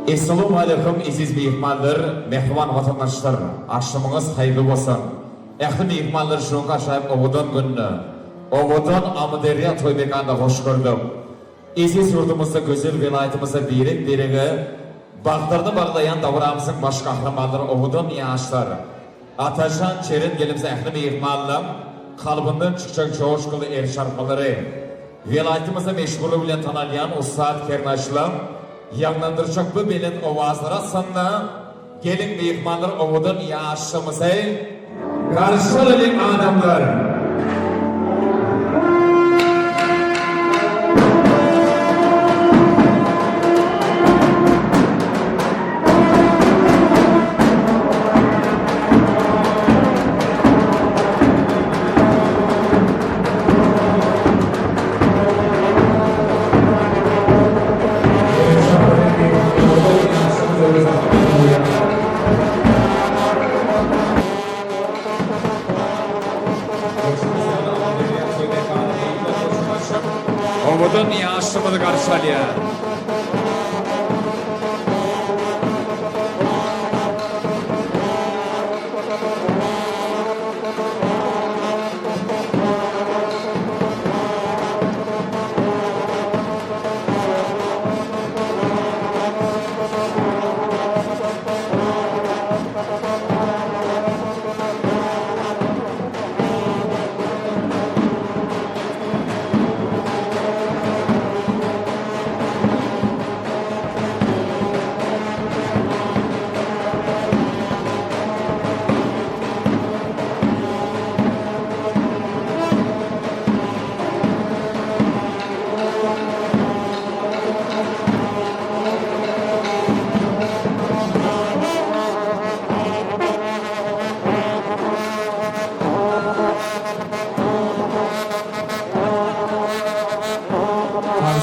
Assalamu alaikum aziz mehmonlar, mehmon vatandaşlar. Akşamınız hayırlı olsun. Ehli mehmonlar şunu qaşayıp obudan gününü, obudan Amaderiya toybekanda hoş gördüm. Aziz yurdumuzda güzel vilayetimizde dirigi, bağlarını bağlayan davramızın baş kahramanları obudan yaşlar. Ataşan çerin gelimize ehli mehmonlar, kalbından çıkacak coşkulu er şarkıları, vilayetimizde meşgulu bilen tanıyan Ustad Kernaşlam, yanlandıracak bu belin ovazlara sanna gelin mehmanlar ovudan yaşımıza karşılayın adamlar. Obudan yaşımızı karşılayın.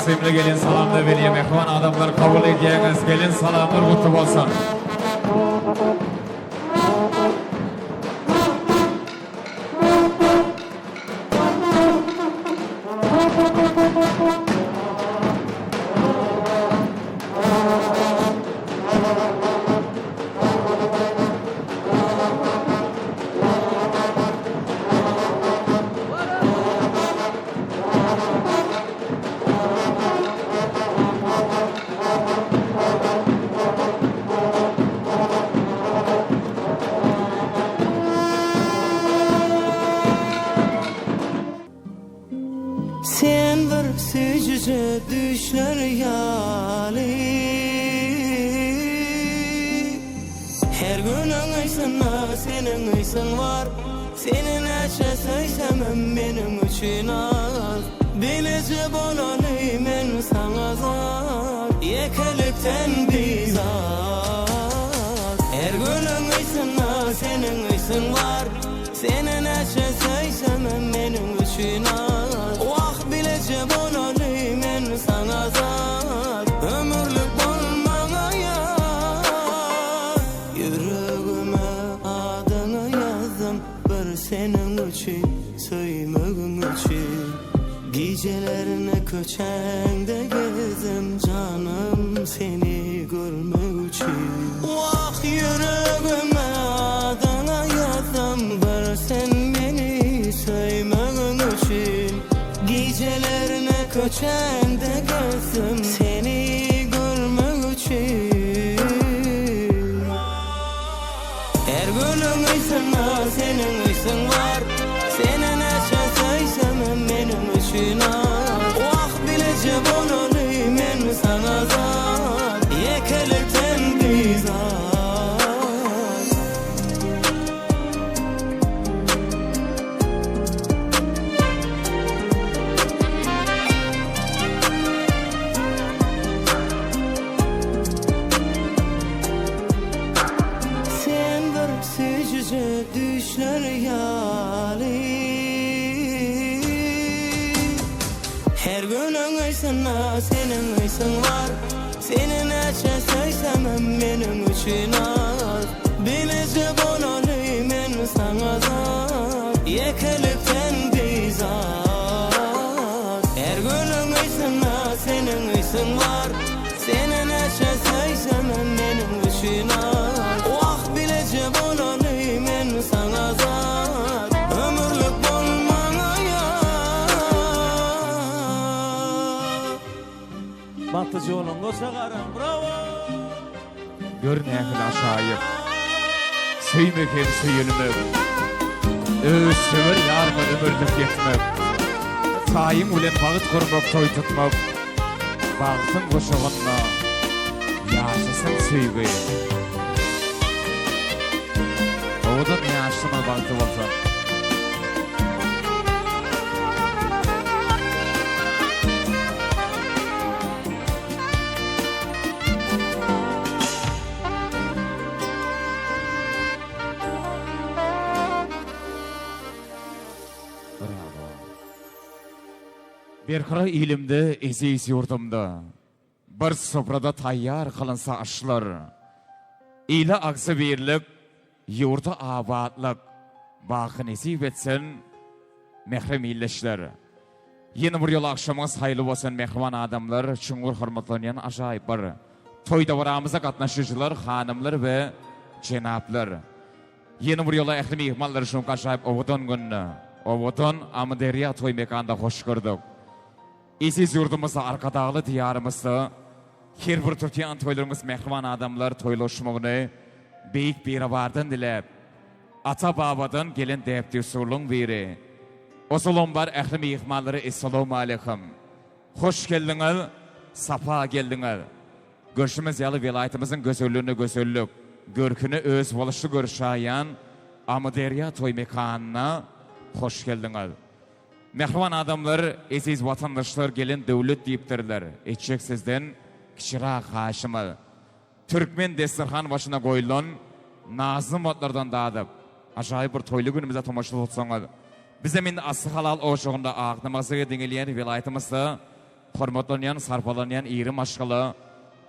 Sevgili gelin salamlar vereyim. Mehman adamlar kabul edeceğiniz gelin salamlar kutlu olsun. Sen bir sücüce düşler yali Her günün aysana senin aysın var Senin eşe söysem benim için az Bilece bolanı men sana zar Yekelikten bizar Her günün aysana senin aysın var Senin eşe söysem benim için az men sana zat ömürlük bulmana yar Yüreğime adını yazdım bir senin için söylemek için Gecelerine köçende gezdim canım seni görmek için Vah yüreğime adını yazdım bir sen beni söylemek için Gecelerine köçende gezdim seni görmek için Her günün aysana senin aysın var Senin eşe söysem benim için az Vah bilece bolanı men sana zat Yekelikten bizar düşler yali Her günün aysana senin aysın var Senin eşe söysem benim için az Bilece bolanı men sana zat Yekelikten bizar Her günün aysana senin aysın var Senin eşe söysem batı yolunga çağarım, bravo. Görnäkil aşaýyp süýmeken süýülmek, öz söwer ýarma ömürlük ýetmek, saýym bilen bagyt gurmak, toý tutmak, bagtyň goşagyna ýaşasyn süýgi. Owadan ýaşasyna bagty bolsa. Bir kara ilimde, eziz yurdumda, bir sofrada tayyar kılınsa aşlar, ile aksı birlik, yurda abadlık, bakı nesip etsin, mehrem illeşler. Yeni bir yol akşamız hayırlı olsun mehriban adamlar, çungur hürmetlenen aşayip var. Toyda varamıza katnaşıcılar, hanımlar ve cenaplar. Yeni bir yola ehli mihmallar şun kaşayip ovudan günü, ovudan Amderiya toy mekanda hoş gördük. İsiz yurdumuzda, arkadağlı diyarımızda, her bir Türkiye'nin toylarımız mehriban adamlar toylaşmağını beyik bir vardan dilep, ata babadan gelin deyipti usulun biri. O solun var ehli mihmalları, Esselamu Aleyküm. Hoş geldiniz, safa geldiniz. Görüşümüz yalı vilayetimizin gözöllüğünü gözöllük, görkünü öz boluşlu görüşayan Amderiya toy mekanına hoş geldiniz. Mehriban adamlar, eziz vatandaşlar gelin devlet deyiptirler. Etçek sizden kişira haşımı. Türkmen destirhan başına koyulun, nazım otlardan dağıdıp, aşağı bir toylu günümüze tomaşlı tutsanız. Bizim indi aslı halal oğuşuğunda ağıtnamazı edingeleyen vilayetimizde, hormatlanayan, sarpalanayan iri maşkalı,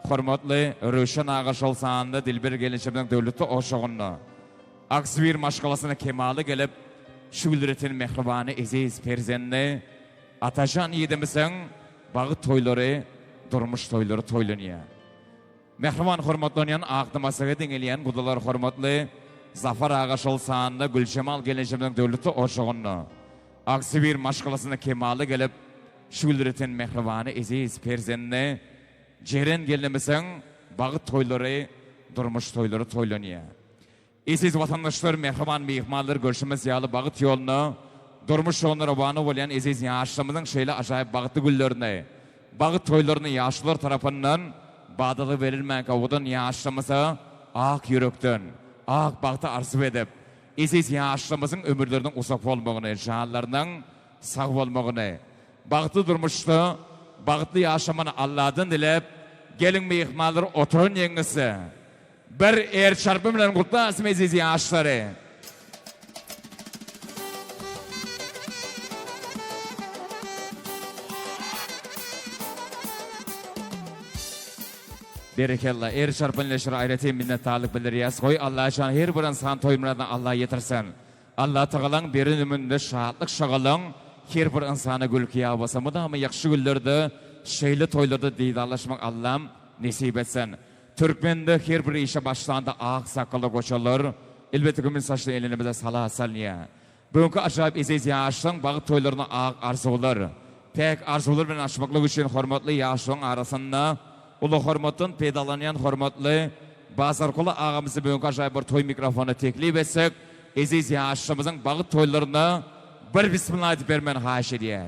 hormatlı, röşen ağaç olsağında dilber gelinçimden devleti oğuşuğunda. Aksi bir maşkalasına kemalı gelip, şu ülretin mehribanı eziz perzenli atacan yedimizin bağı toyları, durmuş toyları toylanıya. Mehriban hormatlanayan ağıtnamasıga dengeleyen kudalar hormatlı Zafar ağaç olsağında Gülcemal gelinçimden devleti oğuşuğunda. Aksi bir maşkalasına kemalı gelip, şu ülretin mehribanı eziz perzenli ceren gelinimizin bağı toyları, durmuş toyları toylanıya. Eziz vatandaşlar, mehriban mihmallar görüşümüz yalı bağıt yolunu, durmuş yolunu robanı olayan eziz yaşlımızın şeyle acayip bağıtlı güllerini, bağıt toylarını yaşlılar tarafından bağdalı verilmek ovadan yaşlımıza ak yürekten, ak bağıtı arzu edip, eziz yaşlımızın ömürlerinin uzak olmağını, canlarının sağ olmağını, bağıtlı durmuştu, bağıtlı yaşamanı Allah'dan dilep, gelin mihmallar oturun yengisi. Bir er çarpı bilen kutlasın eziz yaşları. Berekallah, er çarpı ileşir ayreti minnettarlık bildiriyaz. Koy Allah aşan her bir insan toymuradan Allah yetirsin. Allah tağalan berin ümünde şahatlık şağalın, her bir insana gülkiya basamı da ama yakşı güllerde, şeyli toylarda didalaşmak Allah'ım nesip etsin. Türkmen'de her bir işe başlandı ağ sakalı koşalır. Elbette kimin saçlı elinimize salah salniya. Bugünkü acayip eziz yaşlığın bağı toylarına ağ arzular. Tek arzular bilen açmaklık için hormatlı yaşlığın arasında ulu hormatın pedalanayan hormatlı Bazarkulu ağamızı bugünkü acayip bir toy mikrofonu teklif etsek, eziz yaşlığımızın bağı toylarına bir bismillah edip vermen haş ediyor.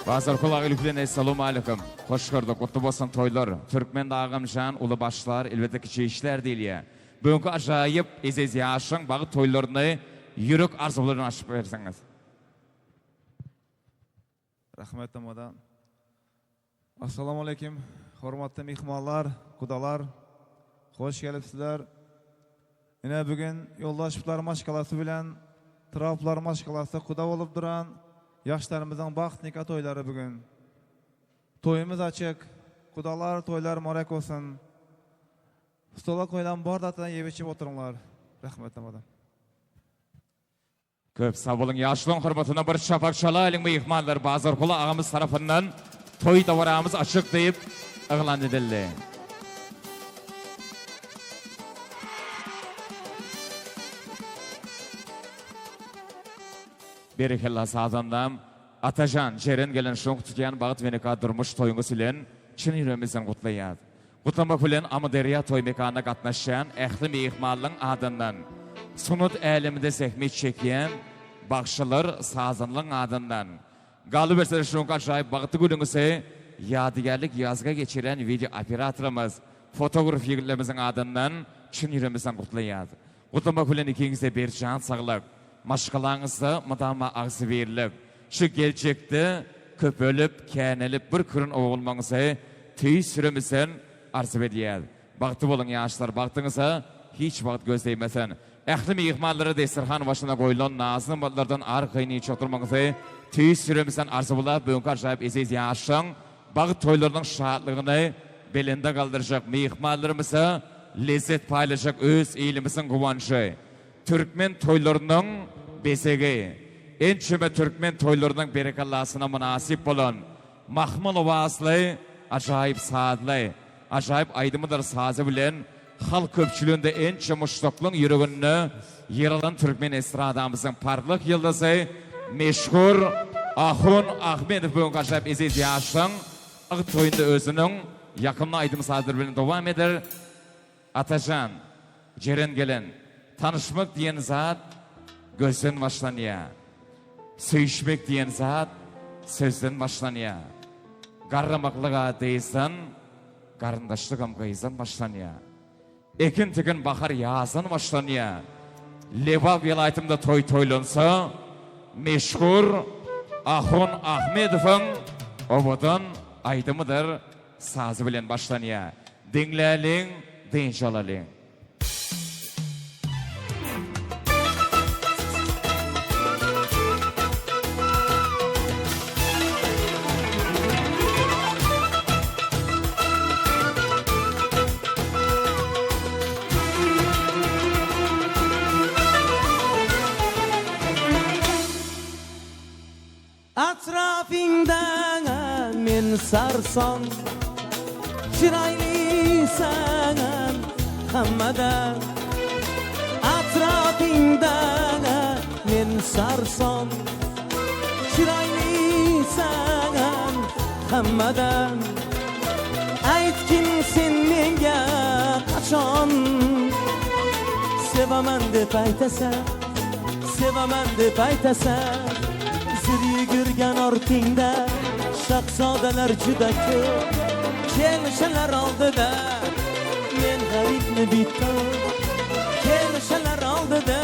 Bazar kulağı ülküden Esselamu Aleyküm. Hoş gördük, kutlu bolsun toylar. Türkmen dağımşan, ulu başlar, elbette kiçi işler değil ya. Bugünkü acayip eziz yaşın bağı toylarını yürük arzularını açıp verseniz. Rahmet amadan. Assalamu Aleyküm. Hormatlı mihmallar, kudalar. Hoş gelipsizler. Yine bugün yoldaşlıklar maşkalası bilen, traflar maşkalası kuda olup duran yaşlarımızın baxt nikah toyları bugün. Toyumuz açık. Kudalar, toylar mübarek olsun. Stola koyulan bardaktan yiyip içip oturunlar. Rahmet amadan. Köp sabılın yaşlığın hürmetine bir şafak çalayın mihmallar Bazarkulu ağamız tarafından toy davarağımız açık deyip ıglan edildi. Berekella sazandam. Atajan, jeren gelen şoň tutýan bagyt weneka durmuş toýuňy silen çyn ýüremizden gutlaýar. Gutlamak bilen Amaderiya toy mekanyna gatnaşan ähli mehmanlaryň adyndan, sunut äliminde zähmet çekýän bagşylar sazanlaryň adyndan, galy berse şoň ajaýyp bagty günüňize ýadygarlyk ýazga geçiren video operatorymyz, fotograf ýigitlerimizin adyndan çyn ýüremizden gutlaýar. Gutlamak bilen ikiňize berjan saglyk, maşgalaňyzda mydama agzy berilip, şu gelecekte köpölüp, känelip bir kürün oğulmaňyzy tüy süremisen arzu edýär. Bagty bolun ýaşlar, bagtyňyza hiç wagt gözleýmesen. Ähli mehmanlary destirhan başyna goýulan nazly mallardan arkaýny oturmaňyzy tüy süremisen arzu bolap, bugün ajaýyp eziz ýaşyň bagyt toýlarynyň şadlygyny belinde galdyrjak mehmanlarymyza lezzet paýlaşak öz elimizin guwançy. Türkmen toýlarynyň besegi, ençeme Türkmen toylarının berekallasına münasip bolan, mahmul ovaslı, ajaýyp saadly, ajaýyp aýdymydyr sazı bilen, halk köpçülüğünde ençe muştaklyň ýüregini ýeralan Türkmen estradamyzyň parlak ýyldyzy, meşhur Ahun Ahmedov bugün ajaýyp eziz ýaşyň agyt toýunda özüniň ýakynly aýdym sazyr bilen dowam eder. Atajan, jeren gelen, tanışmak diýen zat gözden başlanýar. Söyüşmek diyen zat sözden başlanıyor. Garramaklığa deysen, garındaşlık amgayızdan başlanıyor. Ekin tekin bakar yazdan başlanıyor. Leva velayetimde toy toylansa, meşhur Ahun Ahmedov'un obadan aydımıdır sazı bilen başlanıyor. Dinleyelim, dinşalalım. Atrafingdan men sarson, çiraýlysan hammadan. Atrafingdan men sarson, çiraýlysan hammadan. Aýtgin sen menga qaçon, sevaman dep aýtasan, sevaman dep aýtasan. Ziri gürgen ortingda şahzodalar juda ko'p, kelişler aldyda men garibmi bitta, kelişler aldyda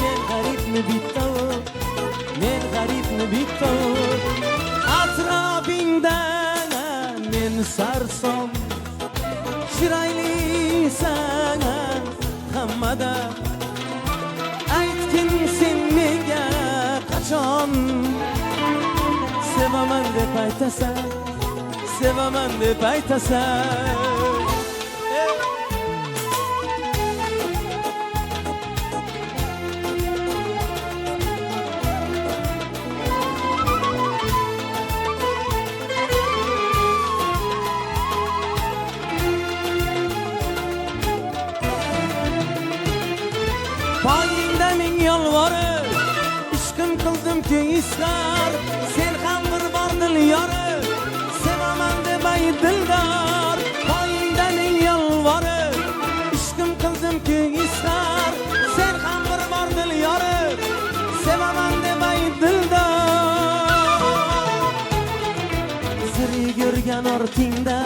men garibmi bitta, men garibmi bitta. Atrafingdan men sarson, çiraýlysan hammadan. Aýtgin sen menga qaçon, sevaman dep aýtasan, sevaman dep aýtasan. Paýyňda men ýalvaryp, işkim kıldım ki israr, sen ham bir bar dil ýary, sevaman dep aýdildar. Paýyňda men ýalvaryp, işkim kıldım ki israr, sen ham bir bar dil ýary, sevaman dep aýdildar. Ziri görgen ortingda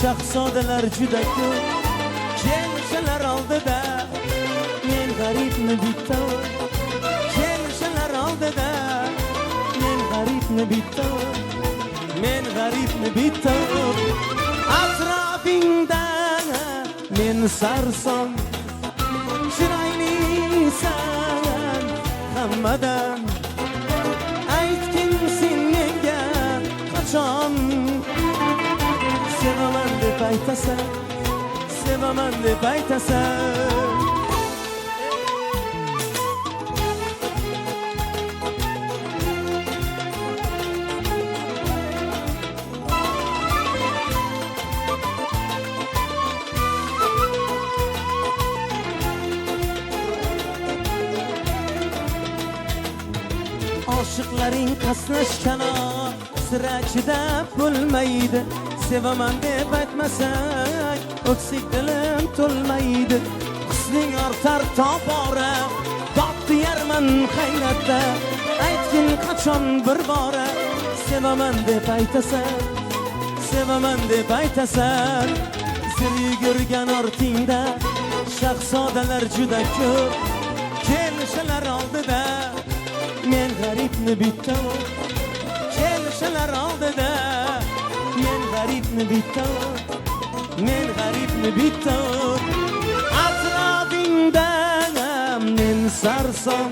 şahzodalar juda ko'p, kelişler aldyda men garibmi bitta, kelişler aldyda men garibmi bitta, men garibmi bitta. Atrafingdan men sarson, çiraýlysan hammadan. Aýtgin sen menga qaçon, sevaman dep aýtasan, sevaman dep aýtasan. Oshiqlaring qaslashganor sira chidab bo'lmaydi. Sevaman deb aytmasak o'ksik dilim to'lmaydi. Husning ortar tobora topdi yarman hayratda. Aytgin qachon bir bora sevaman deb aytasan, sevaman deb aytasan. Sir yugurgan ortingda shahzodalar juda ko'p, kelishalar oldida men g'aribni bitta, kelishalar oldida men g'aribni bitta, men g'aribni bitta. Atrofingda men sarson,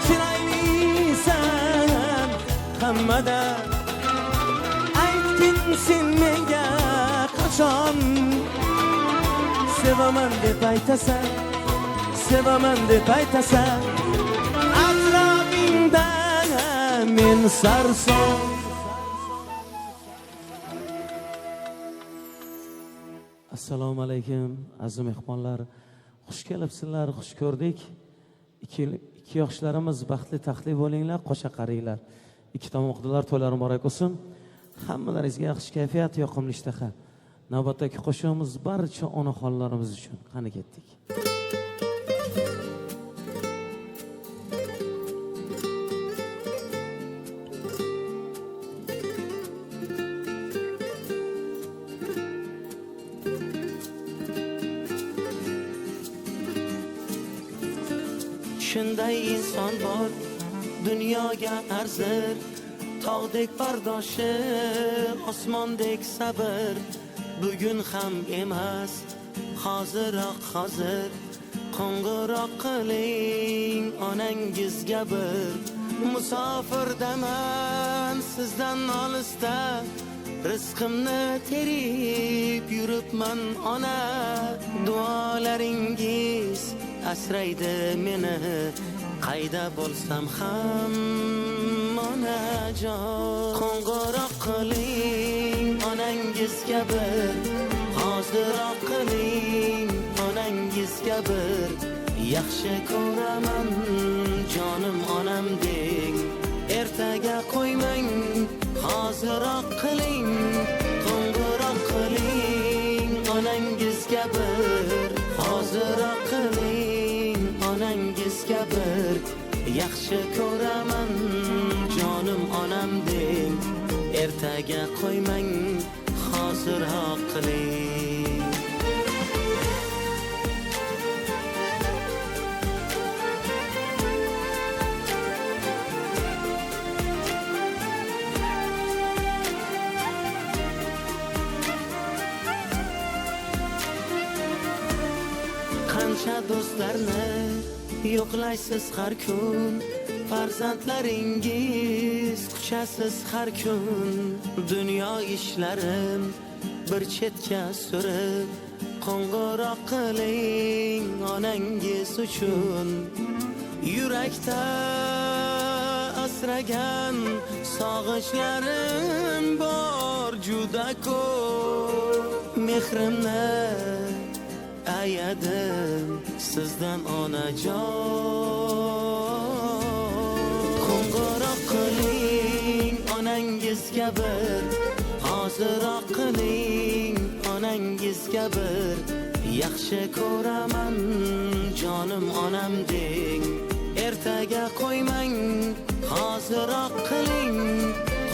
chiroylisan hammada. Aytgin sen menga qachon sevaman deb aytasan, sevaman deb aytasan. Atrofingda men sarson. Assalomu alaykum aziz mehmonlar. Xush kelibsizlar, xush ko'rdik. Ikki yoshlarimiz baxtli taxtli bo'linglar, qo'sha qaranglar. Ikki tomoqdalar to'ylar muborak bo'lsin. Hammalaringizga yaxshi kayfiyat, yoqimli ishtaha. Navbatdagi qo'shig'imiz barcha onaxonlarimiz uchun. Qani ketdik. Shunday inson bor dunyoga arzir, tog'dek bardoshi, osmondek sabr. Bugun ham emas, hoziroq hozir, qo'ng'iroq qiling onangizga bir. Musofirdaman sizdan olisda, rizqimni terib yuribman ona. Duolaringiz asraydi meni, qayda bo'lsam ham onajon. Qo'ng'iroq qiling onangizga bir, hoziroq qiling onangizga bir. Yaxshi ko'raman jonim onam deng, ertaga qo'ymang hoziroq qiling. Qo'ng'iroq qiling onangizga bir, hoziroq qiling onangizga bir. Yaxshi ko'raman jonim onam deng, ertaga qo'ymang hoziroq qiling. Qancha do'stlarni yo'qlaysiz har kun, farzandlaringiz kuchasiz har kun. Dunyo ishlarim bir chetga surib, qo'ng'iroq qiling onangiz uchun. Yurakda asragan sog'ishlarim bor juda ko'p. Mehrimni ayadim sizdan onajon. Qo'ng'iroq qiling onangizga bir, hoziroq qiling onangizga bir. Yaxshi ko'raman jonim onam deng, ertaga qo'ymang hoziroq qiling.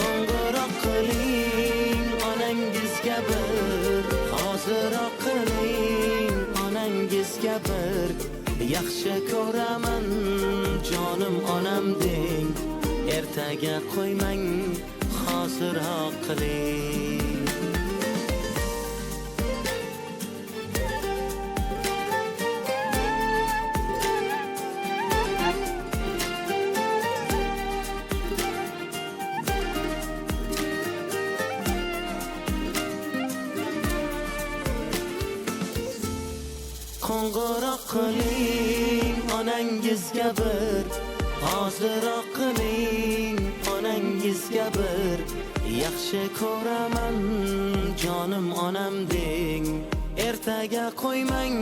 Qo'ng'iroq qiling onangizga bir, hoziroq qiling onangizga bir. Yaxshi ko'raman jonim onam deng, ertaga qo'ymang hoziroq qiling. Qo'ng'iroq qiling onangizga bir, hoziroq qiling onangizga bir. Yaxshi ko'raman jonim onam deng, ertaga qo'ymang,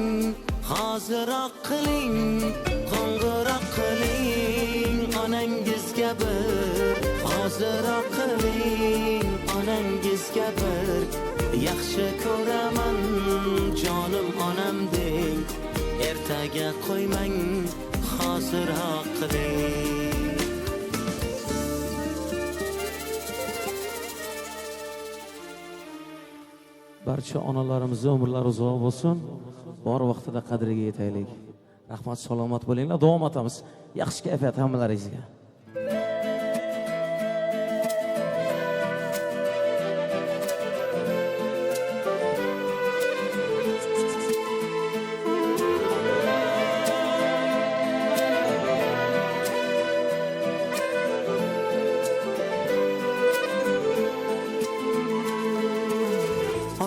hoziroq qiling, qo'ng'iroq qiling, onangizga bir, hoziroq qiling, onangizga bir, yaxshi ko'raman, jonim onam deng, ertaga qo'ymang, hoziroq qiling. Barcha onalarimizni umrlari uzoq bo'lsin. Bor vaqtida qadriga yetaylik. Rahmat, salomat bo'linglar. Davom etamiz. Yaxshi kayfiyat hammalaringizga.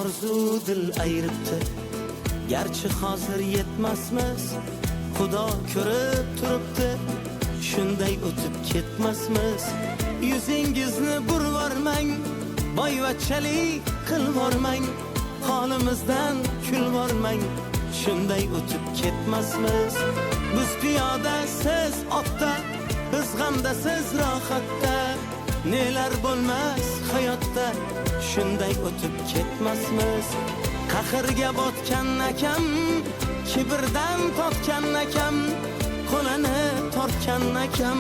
Arzu dil ayiribdi, garchi hozir yetmasmiz, Xudo ko'rib turibdi, shunday o'tib ketmasmiz. Yuzingizni burvormang, boyvachchalik qilvormang, holimizdan kulvormang, shunday o'tib ketmasmiz. Biz piyoda, siz otda, biz g'amda, siz rohatda, nelar bo'lmas hayotda, shunday o'tib ketmasmiz. Qahrga botgan akam, kibrdan totgan akam, qo'lini tortgan akam,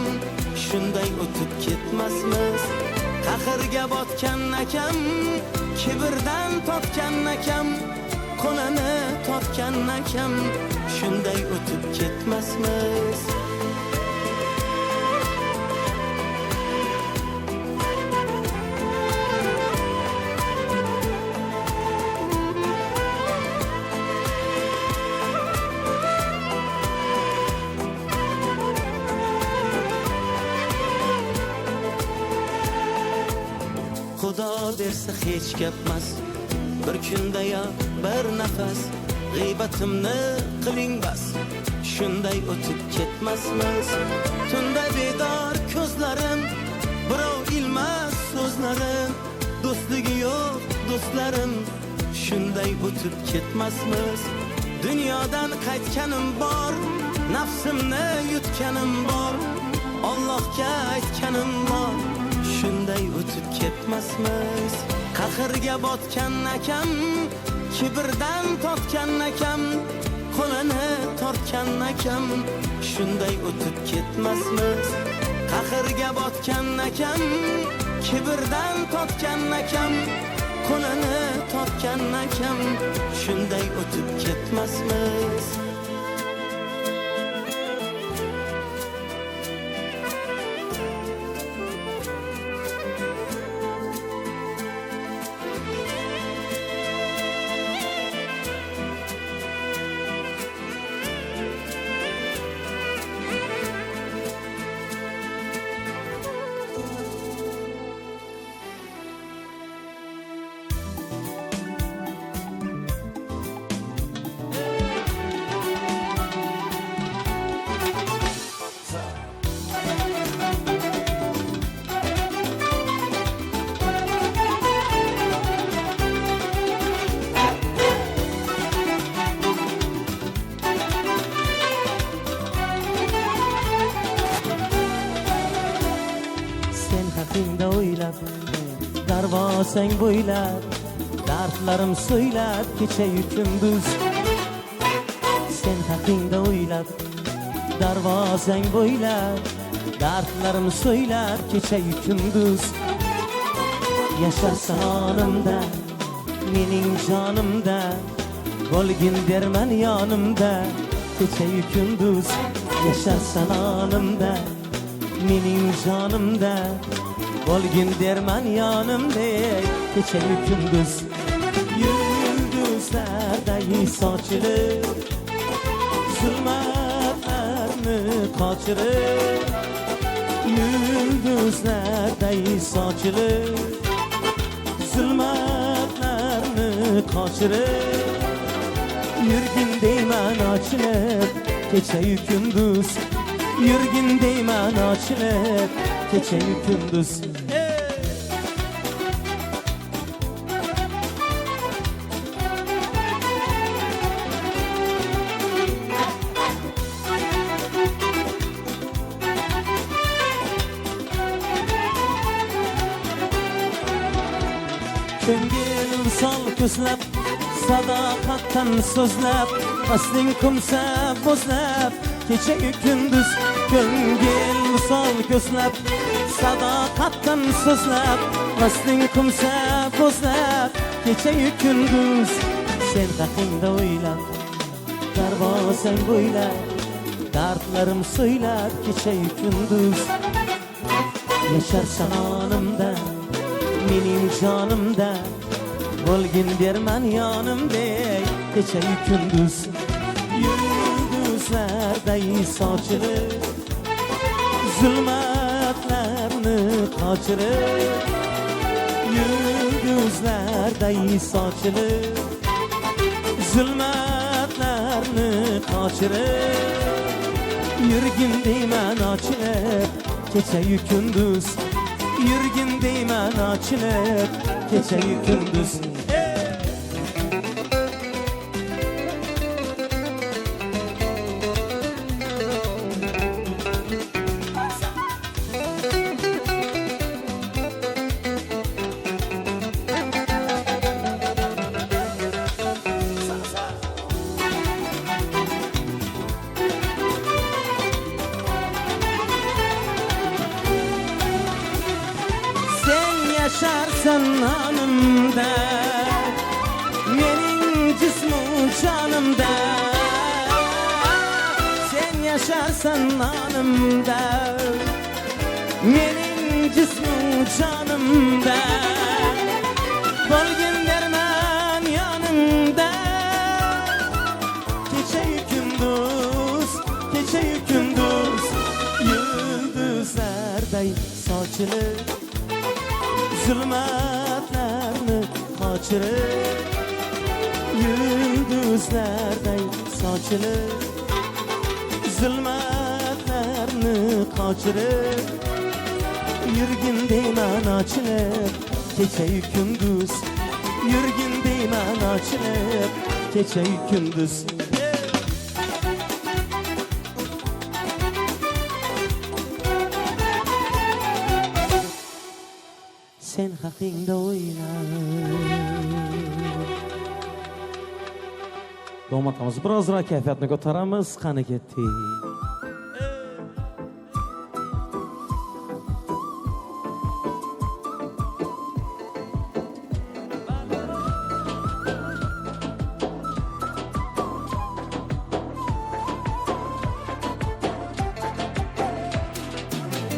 shunday o'tib ketmasmiz. Qahrga botgan akam, kibrdan totgan akam, qo'lini tortgan akam, shunday o'tib ketmasmiz. Xudo bersa hech gapmas, bir kunda ya bir nafas, g'iybatimni qiling bas, shunday o'tib ketmasmiz. Tunda bedor ko'zlarim, birov ilmas so'zlarim, do'stligi yo'q do'stlarim, shunday o'tib ketmasmiz. Dunyodan qaytganim bor, nafsimni yutganim bor, Allohga aytganim bor, shunday o'tib ketmasmiz. Qahrga botgan akam, kibrdan totgan akam, qo'lini tortgan akam, shunday o'tib ketmasmiz. Qahrga botgan akam, kibrdan totgan akam, qo'lini tortgan akam, shunday o'tib ketmasmiz. haqingda o'ylab, darvozang bo'ylab, dardlarim so'ylab kecha-yu kunduz. Sen haqingda o'ylab, darvozang bo'ylab, dardlarim so'ylab kecha-yu kunduz. Yasharsan onimda, mening jonimda, bo'lgin derman yonimda kecha-yu kunduz. Yasharsan onimda, mening jonimda, bo'lgin derman yonimda kecha-yu kunduz. Yulduzlarday sochilib, zulmatlarni qochirib, yulduzlarday sochilib, zulmatlarni qochirib, yurgin deyman ochilib kecha-yu kunduz. Yurgin deyman ochilib kecha-yu kunduz. ko'ngil misol ko'zlab sadoqatdan so'zlab asling kumsa bo'zlab kecha-yu kunduz ko'ngil misol ko'zlab sadoqatdan so'zlab asling kumsa bo'zlab kecha-yu kunduz sen haqingda o'ylab darvozang bo'ylab dardlarim so'ylab kecha-yu kunduz yasharsan onimda mening jonimda bo'lgin derman yonimdek kecha-yu kunduz yulduzlarday sochilib zulmatlarni qochirib yulduzlarday sochilib zulmatlarni qochirib yurgin deyman ochilib kecha-yu kunduz yurgin deyman ochilib kecha-yu kunduz yaşarsan anımda mening cismu canımda sen yaşarsan anımda mening cismu canımda bo'lgin derman yanımda kecha-yu kunduz kecha-yu kunduz yulduzlarday sochilib zulmatlarni qochirib yulduzlarday sochilib zulmatlarni qochirib yurgin deyman ochilib kecha-yu kunduz yurgin deyman ochilib kecha-yu kunduz sen haqingda o'ylab do'matamiz birozroq kayfiyatni ko'taramiz qani ketdik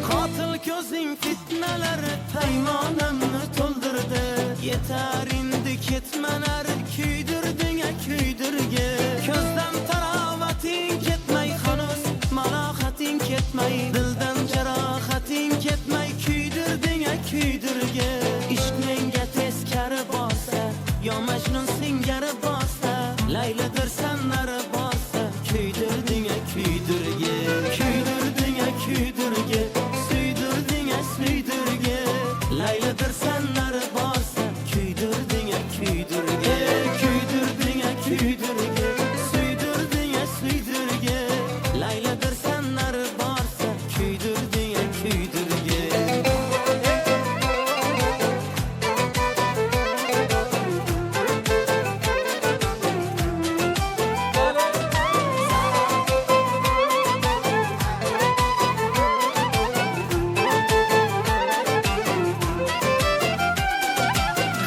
Qotil ko'zing fitnalari paymonimni to'ldirdi yetar endi ketmalar kuydirding kuydirgi ko'zdan tarovating ketmay hanuz malohating ketmay dildan jarohating ketmay kuydirding kuydirgi ishq menga teskari borsa yo majnun singari borsa layladir sanlari borsa kuydirding kuydirgi kuydirding kuydirgi suydirding suydirgi layladir sanlari borsa kuydirding kuydirgi kuydirding kuydirgi suydirding suydirgi layladir sanlari borsa kuydirding kuydirgi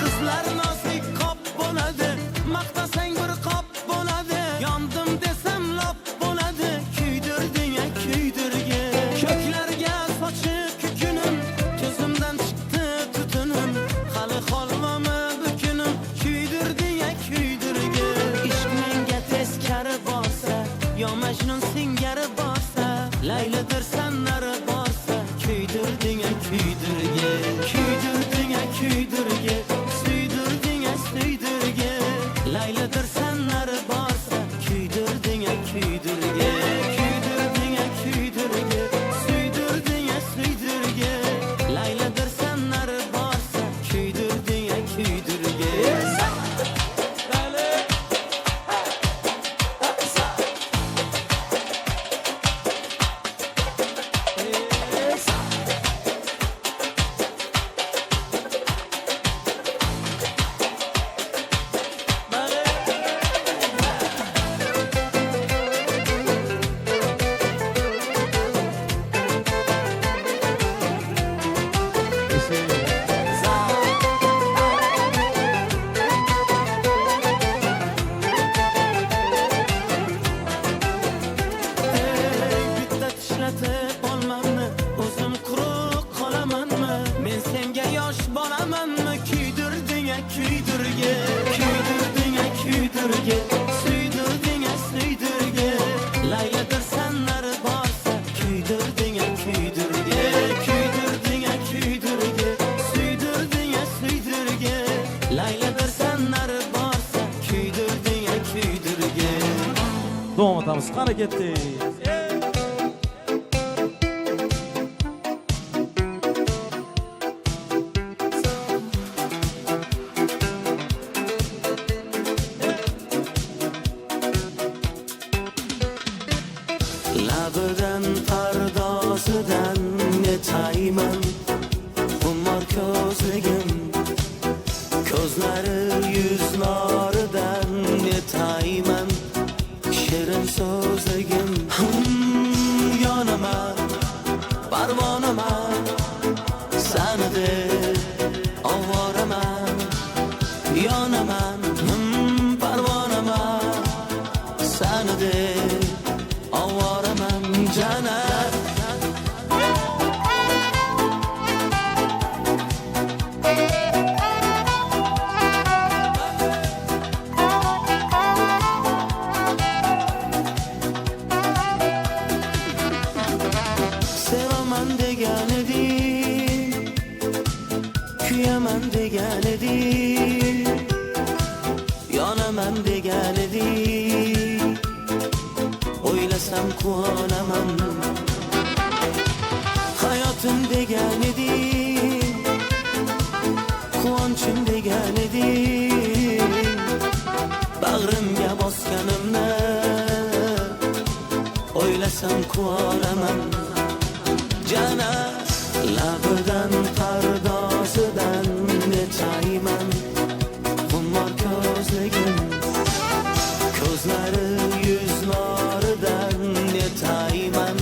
Qizlar nozik qop bo'ladi maqtasang bir qop bo'ladi yondim desam lop bo'ladi kuydirding kuydirgi ko'klarga sochib kukunim ko'zimdan chiqdi tutunim hali holvami bukunim kuydirding kuydirgi ishq menga teskari borsa yo majnun singari borsa layladir sanlari borsa kuydirding kuydirgi kuydirding kuydirgi suydirding suydirgi layladir sanlari borsa kuydirding kuydirgi kuydirding kuydirgi suydirding suydirgi layladir sanlari borsa kuydirding kuydirgi davom etamiz. Qani ketdik. Labidan pardosidan netayman Xumor ko'zligim Ko'zlari yuz noridan netayman Shirin so'zligim Yonaman, parvonaman Sanida ovoraman Yonaman, parvonaman Sanida ovoraman Jannat Sevaman degan eding Kuyaman degan eding Yonaman degan eding O'ylasam quvonaman Hayotim degan eding Quvonchim degan eding Bag'rimga bosganimni O'ylasam quvonaman Jannat labidan pardosidan netayman Xumor ko'zligim Ko'zlari yuz noridan netayman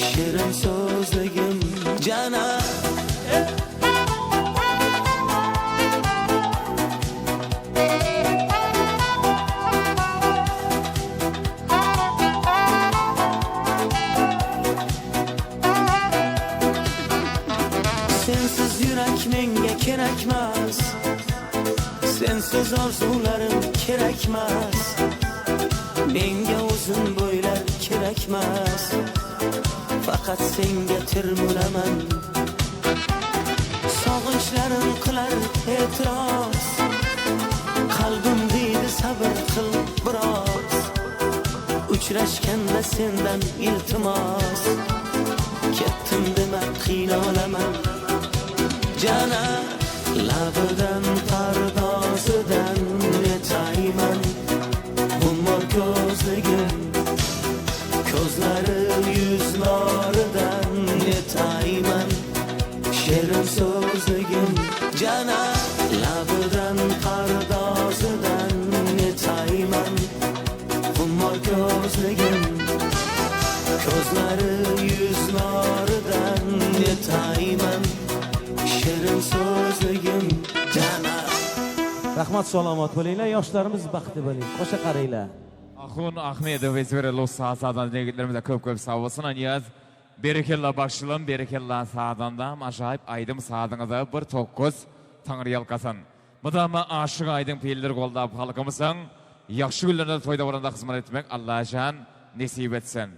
Shirin so'zligim Jannat Sensiz yurak menga kerakmas Sensiz orzularim kerakmas Menga uzun bo'ylar kerakmas Faqat senga tirmulaman Sog'inchlarim qilar e'tiroz Qalbim deydi sabr qil biroz Uchrashganda sendan iltimos Ketdim dema qiynalaman Jannat labidan pardosidan netayman Xumor ko'zligim Ko'zlari yuz noridan netayman Shirin so'zligim Jannat labidan pardosidan netayman Xumor ko'zligim Ko'zlari yuz noridan netayman Shirin so'zligim Jannat Rahmat salomat bo'linglar, yoshlarimiz baxtli bo'ling. Qo'sha qaranglar. Axun Ahmedov vezveri Los-Sa'dan yigitlerimize köp sağ olsun. Aniyaz berekella başlım, berekella sağdandan acayip aydım sağdığınızda bir tokkuz Tanrı yalkasın. Mıdama aşık aydın peyilleri kolda halkımızın yakşı günlerinde toyda oranda hizmet etmek Allah'a can nesip etsin.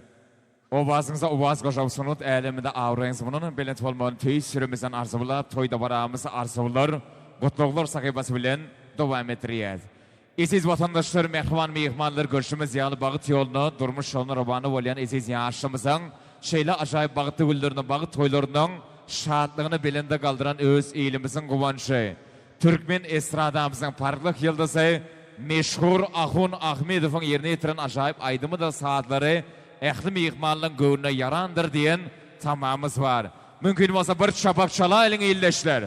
Obazınıza obaz koşav sunut, elimde avrayınız bunun belirti olmanın tüy sürümüzden arzu bulab, toyda varamızı arzu bulur, kutluklar sakibası bilen devam ettiriyez. Aziz vatandaşlar, mehman mehmanlar görüşümüz yağlı bağıt yolunu, durmuş yolunu robanı olayan aziz yaşımızın, şeyle acayip bağıtlı güllerinin, bağıt toylarının şahatlığını belinde kaldıran öz eğilimizin kuvanşı. Türkmen estradamızın parlak yıldızı, meşhur Axun Ahmedov'un yerine yetiren acayip aydımı da saatleri, ehli mehmanlığın göğününe yarandır diyen tamamımız var. Mümkün olsa bir çapak çala elin iyileşler.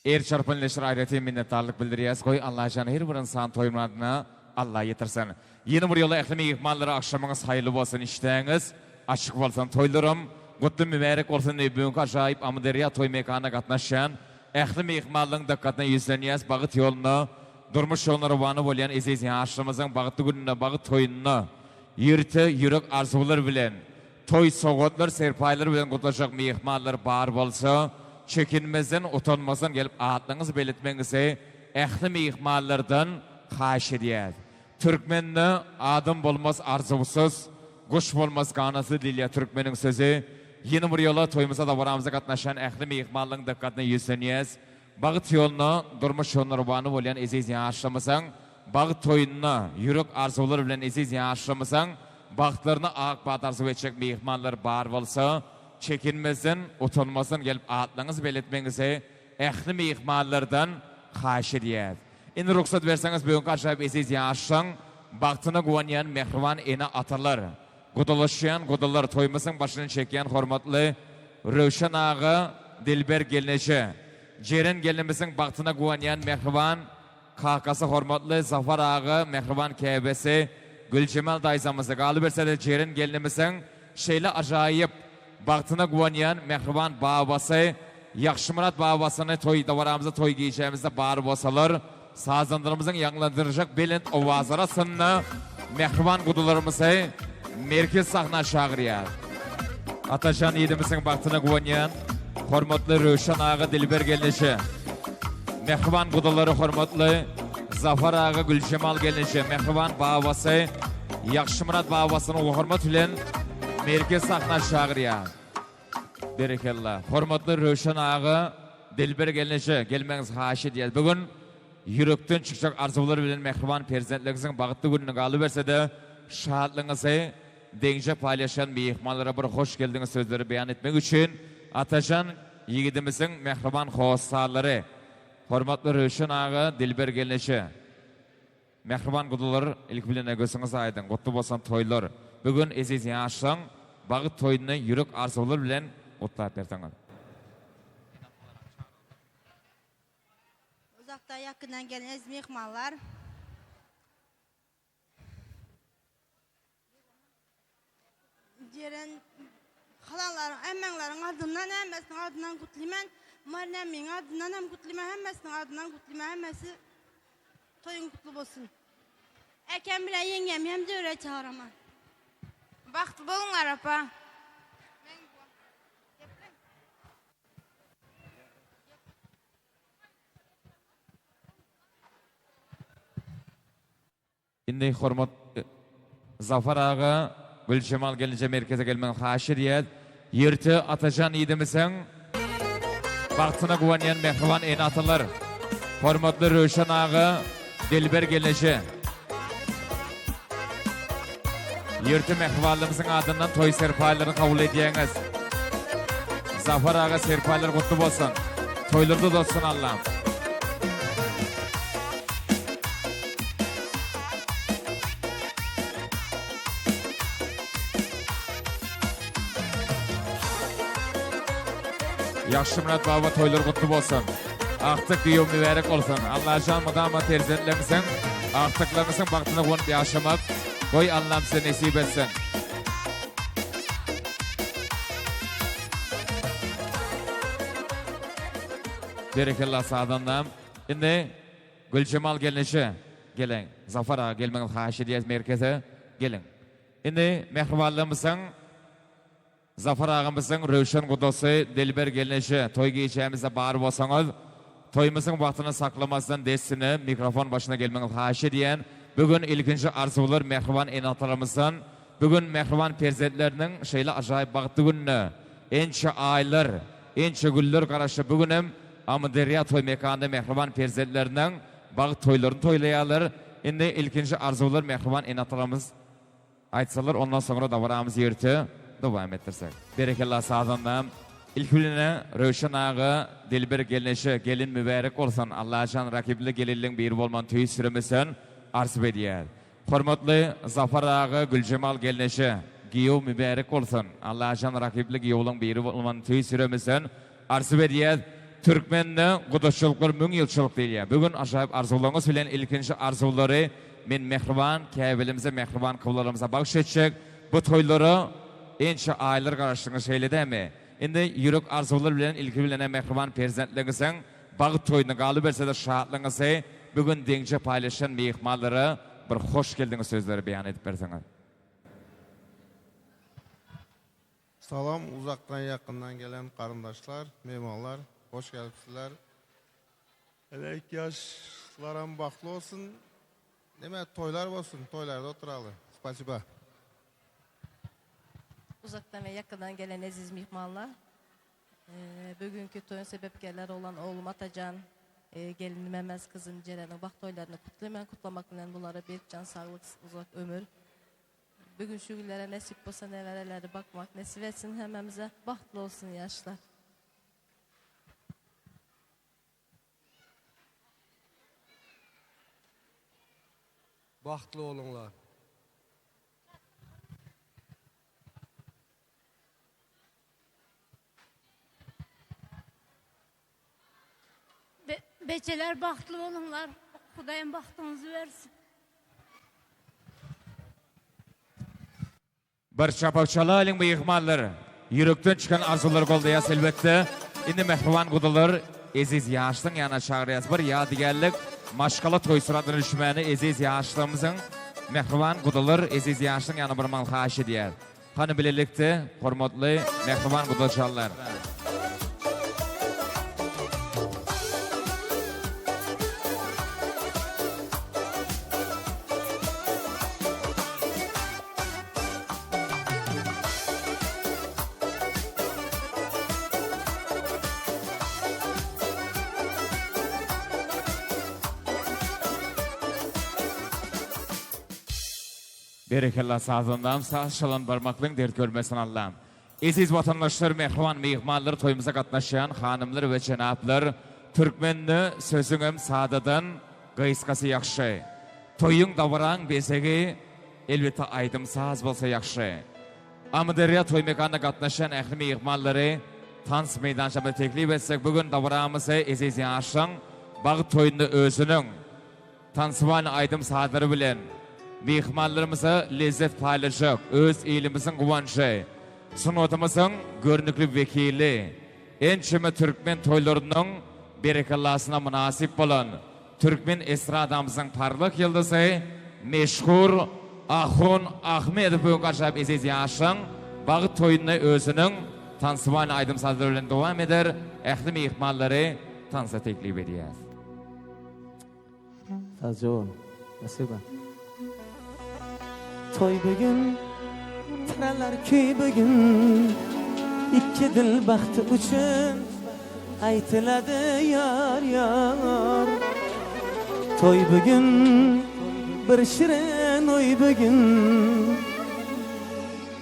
Er çarpınleşir ayreti minnettarlık bildiriyiz. Koy Allah canı her bir insan toyumlarına Allah yetirsin. Yeni bir yola ehli mehmanları akşamınız hayırlı olsun, işteyiniz açık olsun, toylarım kutlu mübarek olsun diye bugün acayip Amuderiya toy mekanına katlaşan ehli mehmanlığın dikkatine yüzleniyiz. Bağıt yolunu, durmuş yolunu robanı olayan aziz yaşımızın bağıtlı gününe, bağıt toyununa yürütü, yürük arzular bilen, toy soğutlar, serpaylar bilen kutlaşacak mehmanlar bar olsa, çekinmezden, utanmazdan gelip ağıtlığınızı belirtmenizi ehli mehmanlardan xahiş ediyiz. Türkmenli adım olmaz arzusuz, kuş olmaz kanası Lilya Türkmen'in sözü. Yeni bir yola toyumuza da varamıza katlaşan ehli mehmanlığın dikkatine yüzleniyiz. Bağıt yoluna, durmuş yoluna rubanı olan eziz yaşlamasan, bağıt toyununa, yürük arzular bilen eziz yaşlamasan, bağıtlarına ağık batarsı veçek mihmanlar bar bolsa, çekinmesin, utanmasın gelip ağıtlarınızı belirtmenize, ehli mihmanlardan xahiş ediyet. İndi ruhsat verseniz bugün karşılayıp eziz yaşlan, bağıtına güvenyen mehrivan ene atarlar. Gudalaşyan, gudalar toymasın başını çekyen hormatlı, Rövşen ağı, Dilber gelineci. Jerin gelinimizin bağıtına güvenyen mehrivan, kakası hormatlı, Zafar ağı, mehrivan kebesi, Gülcemal dayzamızı galip etse de Jerin gelinimizin şeyle acayip bağıtına güvenyen mehrivan babası, Yakşımırat babasını toy davaramızda toy giyeceğimizde bağırıp olsalar, sazandırımızın yanlandıracak belint ovazlara sınını mehrivan kudularımızı merkez sahna şağırıyar. Atacan yedimizin bağıtına güvenyen, hormatlı Rövşen ağı Dilber gelineci, mehrivan kuduları hormatlı, Zafar ağı Gülcemal gelineci, mehrivan babası, Yakşımırat babasını hormat ülen merkez sahna şağırıyar. Berekallah. Hormatlı Rövşen ağı Dilber gelineci, gelmeniz haşi diye. Bugün yürekten çıkacak arzular bilen mehrivan perzentliğinizin bağıtlı gününü galip verse de şahatlığınızı denge paylaşan mihmanlara bir hoş geldiniz sözleri beyan etmek için Atacan yigidimizin mehrivan hoğuzsalları hormatlı Rövşen ağı Dilber gelineci, mehrivan kudular ilk bilen gözünüz aydın, kutlu bolsan toylar. Bugün eziz yaşlan bağıt toyunu yürek arzular bilen utlap bertanlar. Uzakta yakından gelen ez mehmanlar. Jeren halanların, emmenlerin adından emmesinin adından kutlayman. Marnemin adından hem kutlayman, emmesinin adından kutlayman, emmesi toyun kutlu olsun. Ekem bile yengem hem de öyle çağıraman. Baktı bolunlar apa. Indi hormat Zafar ağı Gülcemal gelince merkeze gelmen haşir yed. Yırtı Atacan yedimizin bağıtına güvenyen mehrivan en atalar. Hormatlı Rövşen ağı Dilber gelince. Yırtı mehrivanlığımızın adından toy serpaylarını kabul ediyeniz. Zafar ağı serpaylar kutlu olsun. Toylarda da olsun Allah'ım. Yakşımırat baba toylar kutlu olsun. Artık yıl mübarek olsun. Allah canmadan terzentlerimizin, artıklarımızın baktığına konup yaşamak, koy Allah'ım size nasip etsin. Berekallah sağdanlam. Şimdi Gülcemal gelince, gelin. Zafar ağa gelmeniz haşi diyez merkeze, gelin. Şimdi mehrivanlığımızın, Zafar ağamızın Rövşen kudosu Dilber gelince toy giyeceğimizde bağırıp olsanız, toyumuzun vaktini saklamasından desini mikrofon başına gelmeniz haşi diyen, bugün ilkinci arzular mehrivan enatalarımızdan, bugün mehrivan perzentlerinin şeyle acayip bağıtlı gününü, ençe aylar, ençe güller karşı bugünüm Amderiya toy mekanında mehrivan perzentlerinin bağıt toylarını toylayalar. Şimdi ilkinci arzular mehrivan enatalarımız aytsalar, ondan sonra davarağımız yürütü. Devam ettirsek. Berekallah sağdanlam. İlk biline Rövşen ağı Dilber gelince gelin mübarek olsun. Allah can rakibli gelinliğin bir olman tüy sürümüsün arsip ediyer. Hormatlı Zafar ağı Gülcemal gelince giyo mübarek olsun. Allah can rakibli giyolun bir olman tüy sürümüsün arsip ediyer. Türkmenli kuduşçuluklar mün yılçılık değil. Bugün acayip arzularınız bilen ilkinci arzuları min mehrivan kâbilimize mehrivan kıvlarımıza bağışlayacak. Bu toyları ençe aylar karşılığında şeyle de mi? Şimdi yürek arzular bilen ilki bilene mehrivan perzentliğinizin bağıt toyunu galip etse de şahatlığınızı bugün denge paylaşan mihmanları bir hoş geldiniz sözleri beyan edip verseniz. Salam uzaktan yakından gelen karındaşlar, mehmanlar, hoş geldiniz. Hele yaşlarım baklı olsun. Demek toylar olsun, toylarda oturalı. Spasiba. Uzaktan ve yakından gelen aziz mihmanlar. Bugünkü toyun sebepkarları olan oğlum Atacan, gelinim Emez kızım Ceren'in bak toylarını kutlayman. Kutlamak bilen bunlara bir can sağlık, uzak ömür. Bugün şu günlere nasip olsa nevereleri bakmak nasip etsin hemimize. Bahtlı olsun yaşlar. Baxtlı olunlar. Beçeler bahtlı olunlar. Kudayım bahtınızı versin. Bir çapakçalı aling bıyıkmallar. Yürekten çıkan arzular golda elbette. Indi mehriban kudular. Eziz yaşlığın yana çağırıyaz. Bir yadigarlik maşkalı toy suratını düşmeni eziz yaşlığımızın mehriban kudular. Eziz yaşlığın yana bir mal haşı diyer. Hani bilelikte hormatlı mehriban kudulçalar. Berekallah sağlığından sağ şalan barmaklığın dert görmesin Allah'ım. Aziz vatandaşlar, mehriban mehmanlar, toyumuza katlaşan hanımlar ve cenaplar, Türkmenli sözüngüm sadadan gıyskası yakşı. Toyun davaran besegi elbette aydım saz bolsa yakşı. Amaderiya toy mekanına katlaşan ehli mehmanları tans meydanşamda teklif etsek bugün davaramızı aziz yaşın bağı toyunu özünün tansıvan aydım sadları bilen mehmanlarımıza lezzet paylaşıp öz ilimizin kuvancı, sunutumuzun görünüklü vekili, ençimi Türkmen toylarının berekallahsına münasip olan Türkmen estradamızın parlak yıldızı, meşhur Ahun Ahmedov bugün karşılayıp aziz yaşın bağı toyunu özünün tansıvan aydım sadlarıyla devam eder, ehli mehmanları tansa teklif ediyor. Tazon, nasıl ben? Toy bugün, taralar köy bugün, iki dil bahtı üçün, aytıladı yar yar. Toy bugün, bir şirin oy bugün,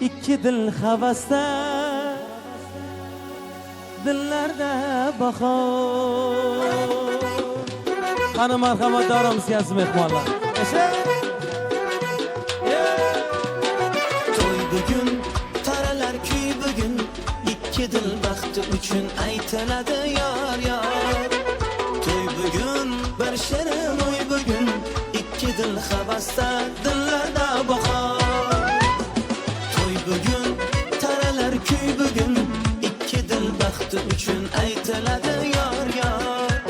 iki dil havasta, dillerde bahar. Hanım arkama darımız yazım ekmallah. Bugün taralar köy bugün iki dil baktı üçün aytıladı yar yar. Toy bugün bir şirin oy bugün iki dil havasta dillerde bahar. Toy bugün taralar köy bugün iki dil baktı üçün aytıladı yar yar.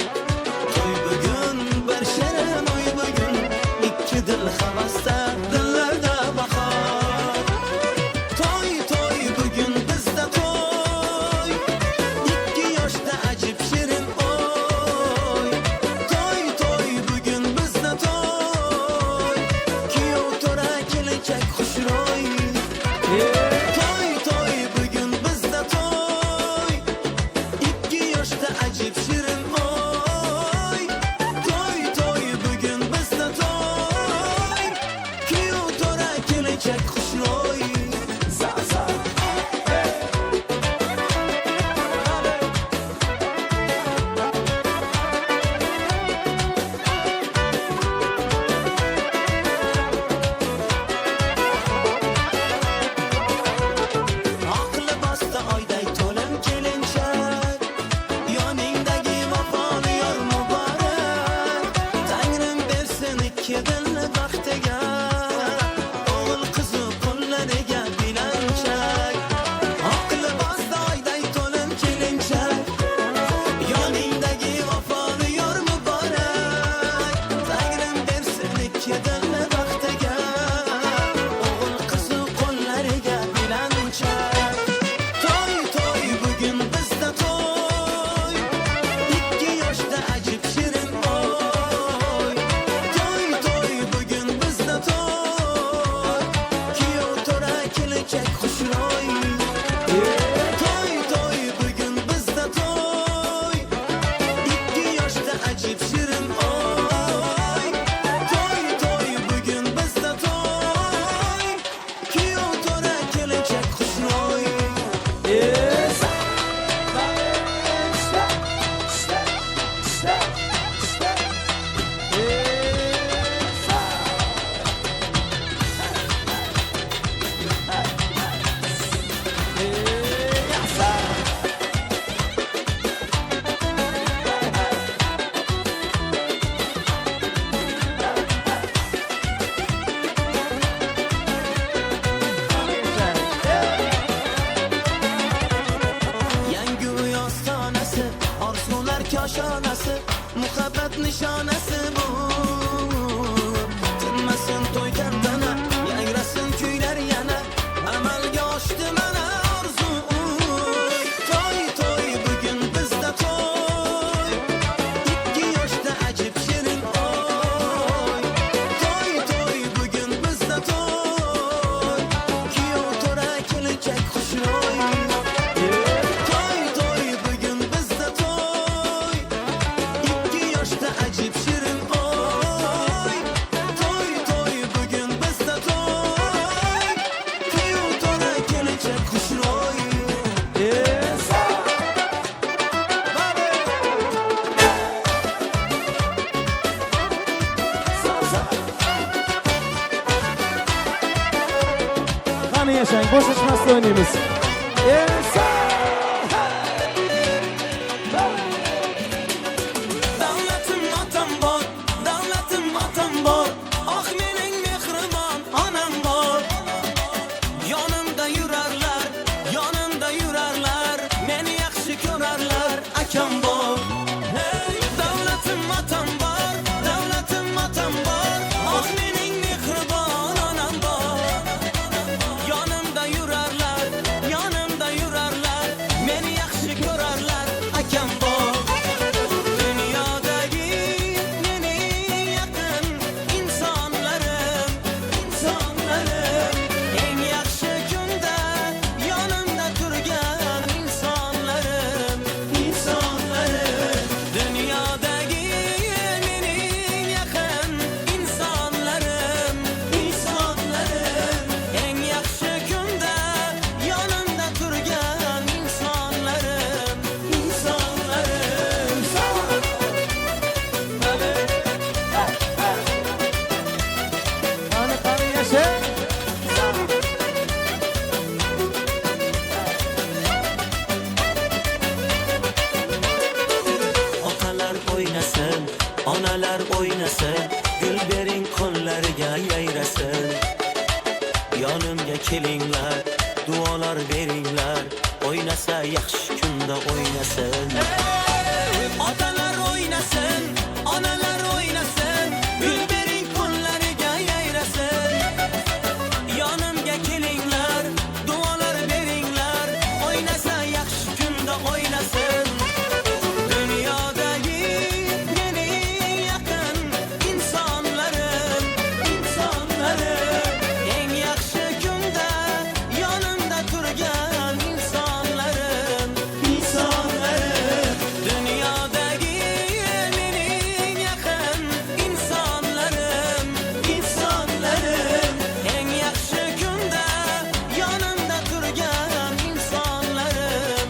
Toy bugün bir şirin oy bugün iki dil havasta dillerde bahar. Bugün yashang, bo'shashmasdan o'ynaymiz. Davlatim otam bor, davlatim otam bor. Ah mening mehribon onam bor. Yonimda yurarlar, meni yaxshi ko'rarlar, akam bor. Hey, davlatim otam bor, davlatim otam bor. Ah mening mehribon onam bor. Yonimda yurarlar, meni yaxshi ko'rarlar, akam bor. Dünyadagi mening yaqin insonlarim, eng yaxshi kunda yonimda turgan insonlarim. Dünyadagi mening yaqin insonlarim, eng yaxshi kunda yonimda turgan insonlarim. Qani qani yashang. Otalar o'ynasin, onalar o'ynasin, gul bering qo'llariga yayrasin. Yonimga kelinglar, duolar beringlar, o'ynasa yaxshi kunda o'ynasin. Otalar o'ynasin, onalar o'ynasin, gul bering qo'llariga yayrasin. Yonimga kelinglar, duolar beringlar, o'ynasa yaxshi kunda o'ynasin. Dünyadagi mening yaqin insonlarim, eng yaxshi kunda yonimda turgan insonlarim. Dünyadagi mening yaqin insonlarim, eng yaxshi kunda yonimda turgan insonlarim.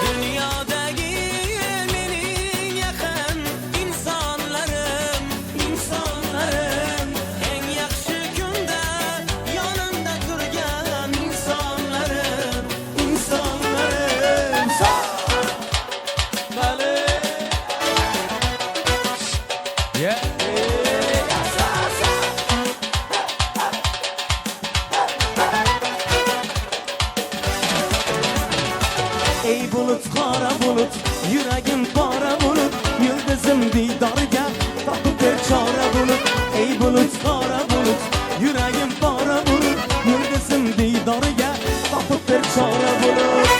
Dünyadagi mening yaqin insonlarim, eng yaxshi kunda yonimda turgan insonlarim. Ey bulut, qora bulut, yuragim qora bulut, yulduzim diydoriga topib ber chora bulut. Ey bulut, qora bulut, yuragim qora bulut, yulduzim diydoriga topib ber chora bulut.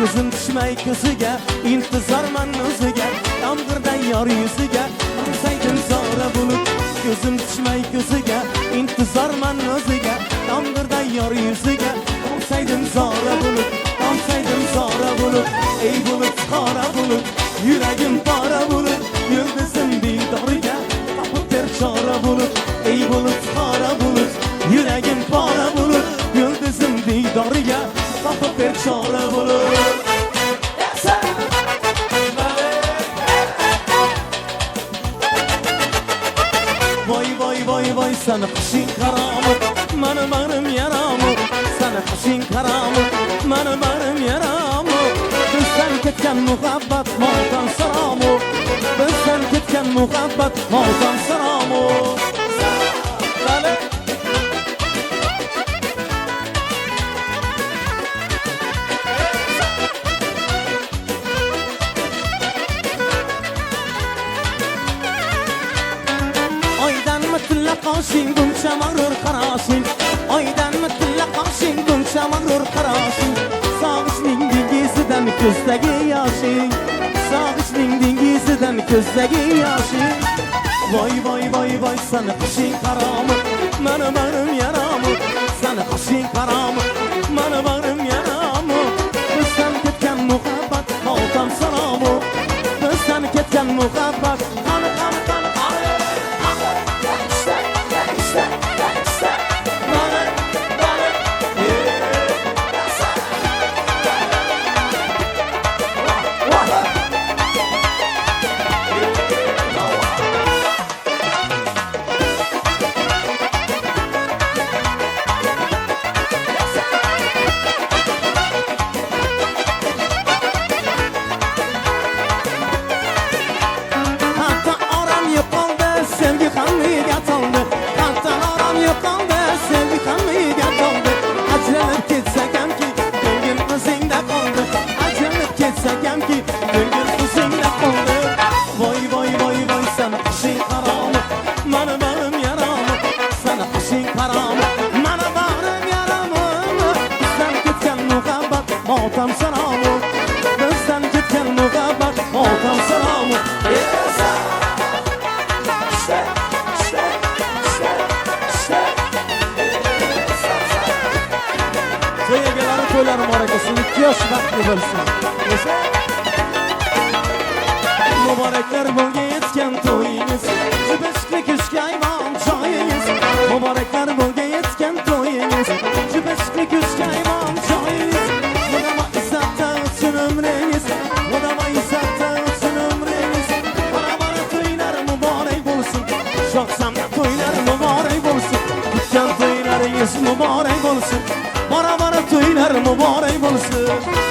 Ko'zim tushmay ko'ziga, intizorman o'ziga, yomg'irdan yor yuziga, olsaydim zora bulut. Ko'zim tushmay ko'ziga, intizorman o'ziga, yomg'irdan yor yuziga, olsaydim zora bulut. Ey bulut, qora bulut, yuragim qora bulut, yulduzim diydoriga topib ber chora bulut. Ey bulut, qora bulut, yuragim qora bulut, yulduzim diydoriga topib ber chora bulut. Voy sana qishing karomat, mana bag'rim yaramut. Sana qishing karomat, mana bag'rim yaramut. Bizdan ketgan muhabbat motam saromut. Bizdan ketgan muhabbat motam saromut. tilla qoshing buncha mag'rur qarashing oydan tilla qoshing buncha mag'rur qarashing sog'ishning dengizidan ko'zdagi yoshing sog'ishning dengizidan ko'zdagi yoshing voy voy voy voy sana qishing qaromi mana bag'rim yaramu sana qishing qaromi mana bag'rim yaramu bizdan ketgan muhabbat otam salomu bizdan ketgan muhabbat qani qani qani otam salomu bizdan ketgan muhabbat otam salomu to'yagalari to'ylari muborakasi 2 yosh vaqtli bo'lsin muboraklar bo'lga yetgan to'yingiz jibishli kishga ayvon joyingiz muboraklar bo'lga yetgan to'yingiz jibishli kishga ayvon joyingiz odama izzatda o'tsin umringiz odama izzatda o'tsin umringiz bara to'ylar muborak bo'lsin shohsamda to'ylar muborak bo'lsin kutgan to'ylaringiz muborak bo'lsin bara to'ylar muborak bo'lsin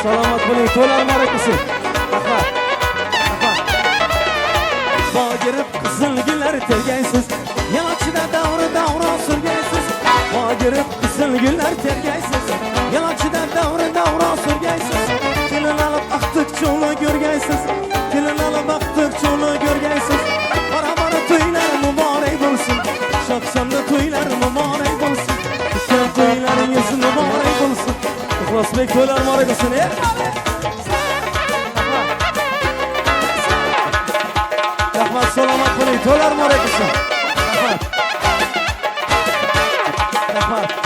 salomat bo'ling to'ylar muborakasi rahmat bog'irib qizilgullar tergaysiz yalochida davra surgaysiz bog'irib qizilgullar tergaysiz yalochida davra surgaysiz kelin olib aqtiq cho'li ko'rgaysiz kelin olib aqtiq cho'li ko'rgaysiz bara to'ylar muborak bo'lsin shohsamda to'ylar muborak bo'lsin kutgan to'ylaringiz muborak bo'lsin ixlosbek to'ylar muborakasi rahmat salomat bo'ling to'ylar muborakasi rahmat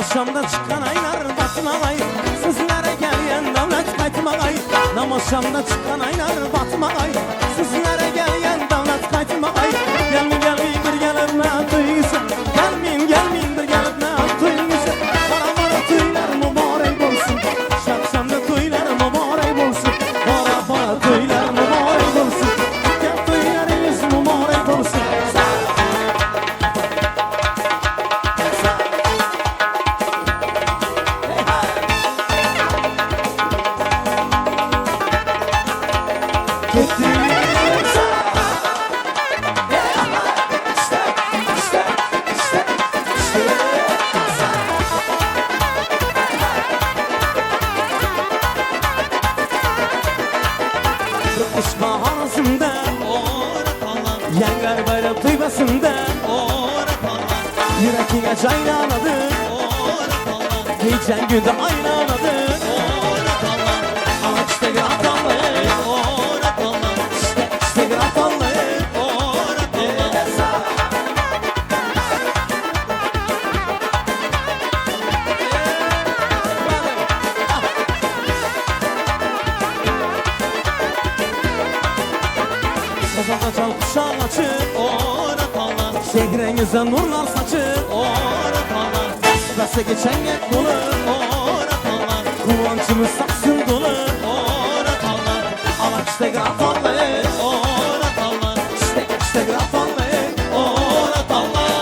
Namazşamda çıkan aylar batmagay sizlere gelyen davlat qaytmagay Namazşamda çıkan aylar batmagay sizlere gelyen davlat qaytmagay Gelmin bir gelip ne to'yingizga Gelmin bir gelip ne to'yingizga Bara to'ylar muborak bo'lsin Shohsamda to'ylar muborak bo'lsin Bara to'ylar muborak bo'lsin Kutgan to'ylaringiz muborak bo'lsin Yangar bayram duybasında Yüreğine caynanadı Geçen günde aynanadı Ağaçta gratanlı İşte gratanlı Yüzüne nurlar saçır oratalar Bese geçen get dolu oratalar Kıvancımız saksın dolu oratalar Alak işte grafanlı oratalar İşte grafanlı oratalar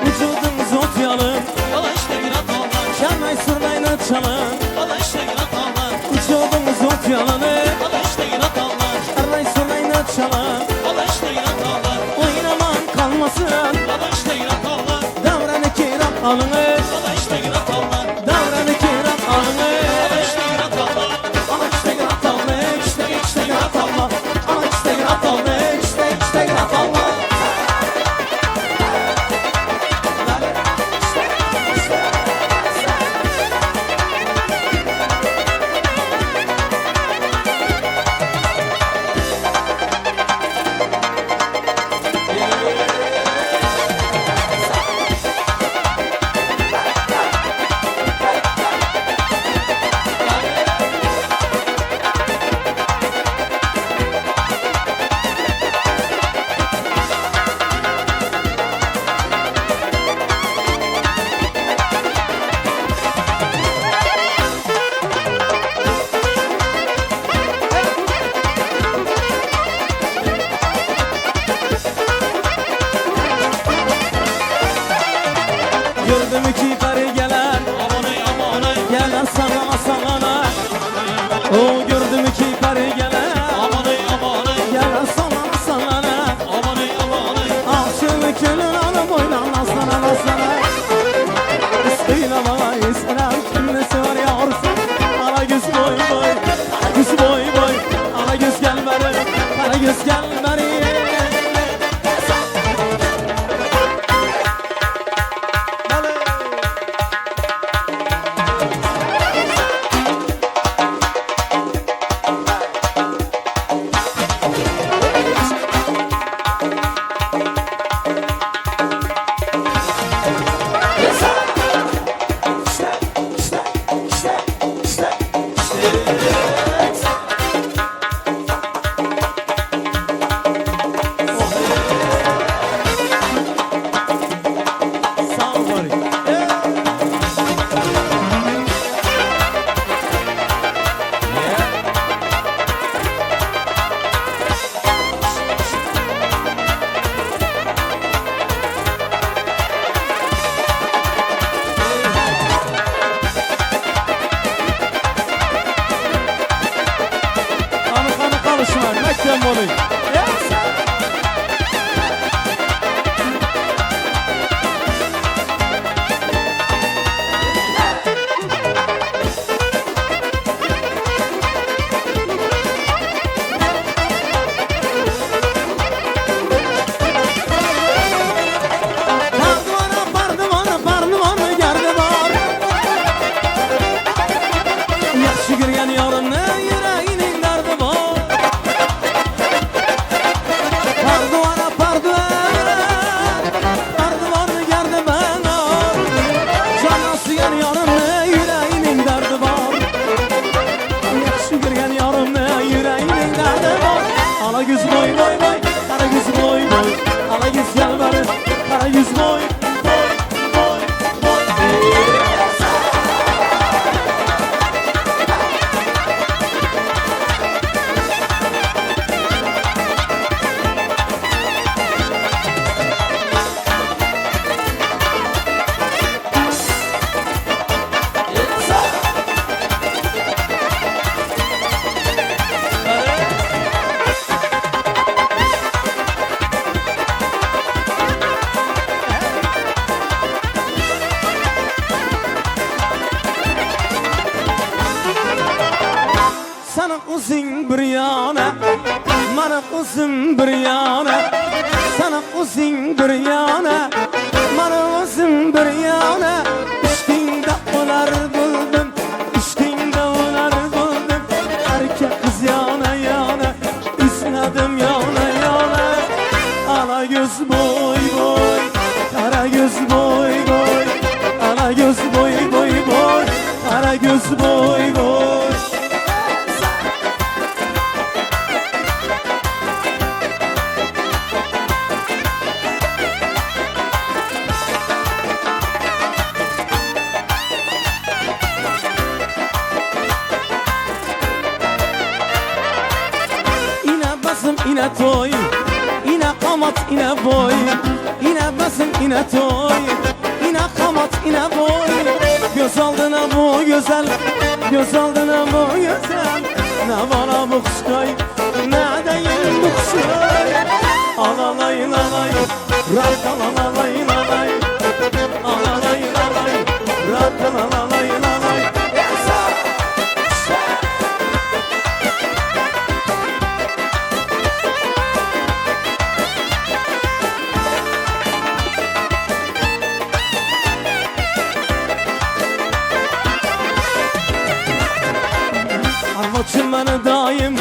Vücudun zot yalın Şenay surnayla çalın Vücudun zot yalını Şenay surnayla çalın Oynaman kalmasın Davranı kiram alını Davranı kiram alını Ama işte graf alını İşte graf alma Ama işte graf alını İşte graf alma Gördüm iki karı gelen Gelen sallana sallana O gördüm iki karı gelen Gelen sallana sallana Aşığını külün alıp oynanlasana lasana Üstüyle bana isminem Kimlesi var yavrusu Ala göz boy boy Ala göz boy boy Ala göz gel beri Ala göz gel beri Sağ ol bari. Kanı kavuşma, mekken bolu. Parduvana geldi var Yaxşı görgen yarın ne yüreğinin derdi var Parduvana geldi bana Cana suyan yarın ne yüreğinin derdi var Yaxşı görgen yarın ne yüreğinin derdi var Ala göz boy boy boy Kara göz boy boy Ala göz gel beri Kara göz boy Sana uzun bir yana Mana uzun bir yana Sana uzun bir yana Mana uzun bir yana Üstünde olar buldum Üstünde olar buldum Erkek kız yana yana Üstünadım yana yana Ala göz boy boy Kara ine toy, ine kamat ine boy, ine besin ine toy, ine kamat ine boy. Göz aldına bu güzel, göz aldına bu güzel. Ne bana bu kuşkay, ne değil bu kuşkay. Alalay lalay, rak alalay lalay, alalay lalay, rak alalay lalay. Arvaçım bana daim,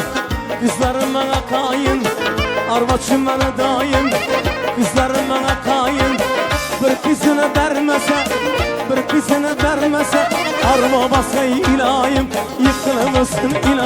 kızlarım bana kayın. Arvaçım bana daim, kızlarım bana kayın. Bir kızını vermese, bir kızını vermese, arma basay ilayim, yıkılmışsın ilayim.